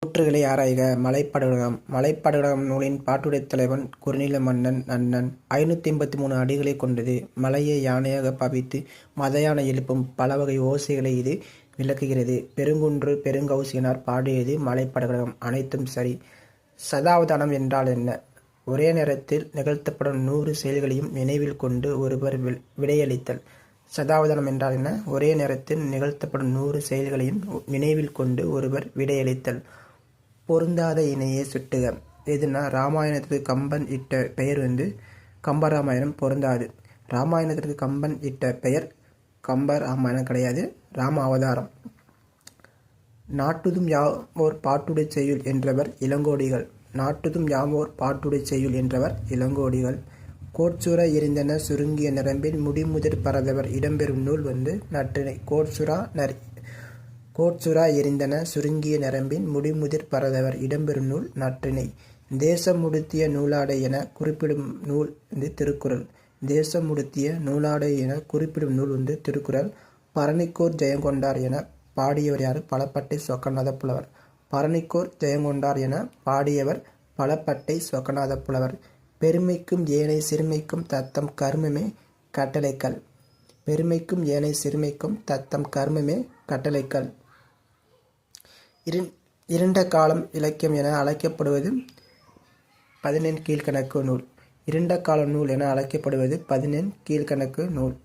கூற்றுகளை ஆராய்க. மலைப்படுகளம். மலைப்படுகளம் நூலின் பாட்டுடைத் தலைவன் குறுநில மன்னன் நன்னன். 583 அடிகளைக் கொண்டது. மலையை யானையாகப் பாவித்து மதயானை எழுப்பும் பலவகை ஓசைகளை இது விளக்குகிறது. பெருங்குன்று பெருங்கௌசிகனார் பாடியது மலைப்படுகளம். அனைத்தும் சரி. சதாவதானம் என்றால் என்ன? ஒரே நேரத்தில் நிகழ்த்தப்படும் 100 செயல்களையும் நினைவில் கொண்டு ஒருவர் விடையளித்தல். சதாவதானம் என்றால் என்ன? ஒரே நேரத்தில் நிகழ்த்தப்படும் 100 செயல்களையும் நினைவில் கொண்டு ஒருவர் விடையளித்தல். பொருந்தாத இணையை சுட்டுக. எதுனா ராமாயணத்துக்கு கம்பன் இட்ட பெயர் கம்பராமாயணம் பொருந்தாது. ராமாயணத்திற்கு கம்பன் இட்ட பெயர் கம்பராமாயணம் கிடையாது, ராம அவதாரம். நாட்டுதும் யாவோர் பாட்டுடைச் செய்யுள் என்றவர் இளங்கோடிகள். நாட்டுதும் யாவோர் பாட்டுடைச் செய்யுள் என்றவர் இளங்கோடிகள். கோட்சுரா எரிந்தன சுருங்கிய நரம்பின் முடிமுதிர் பரதவர் இடம்பெறும் நூல் நற்றிணை. கோட்சுரா எரிந்தன சுருங்கிய நரம்பின் முடிமுதிர் பரதவர் இடம்பெறும் நூல் நற்றிணை. தேசம் உடுத்திய நூலாடை என குறிப்பிடும் நூல் திருக்குறள். தேசம் உடுத்திய நூலாடை என குறிப்பிடும் நூல் திருக்குறள். பரணிக்கோர் ஜெயங்கொண்டார் என பாடியவர் யார்? பலப்பட்டை சொக்கநாத புலவர். பரணிக்கோர் ஜெயங்கொண்டார் என பாடியவர் பலப்பட்டை சொக்கநாத புலவர். பெருமைக்கும் ஏனை சிறுமைக்கும் தத்தம் கர்மமே கட்டளைக்கல். பெருமைக்கும் ஏனை சிறுமைக்கும் தத்தம் கர்மமே கட்டளைக்கல். இருண்ட காலம் இலக்கியம் என அழைக்கப்படுவது 14 கீழ்க்கணக்கு நூல். இருண்ட கால நூல் என அழைக்கப்படுவது 14 கீழ்க்கணக்கு நூல்.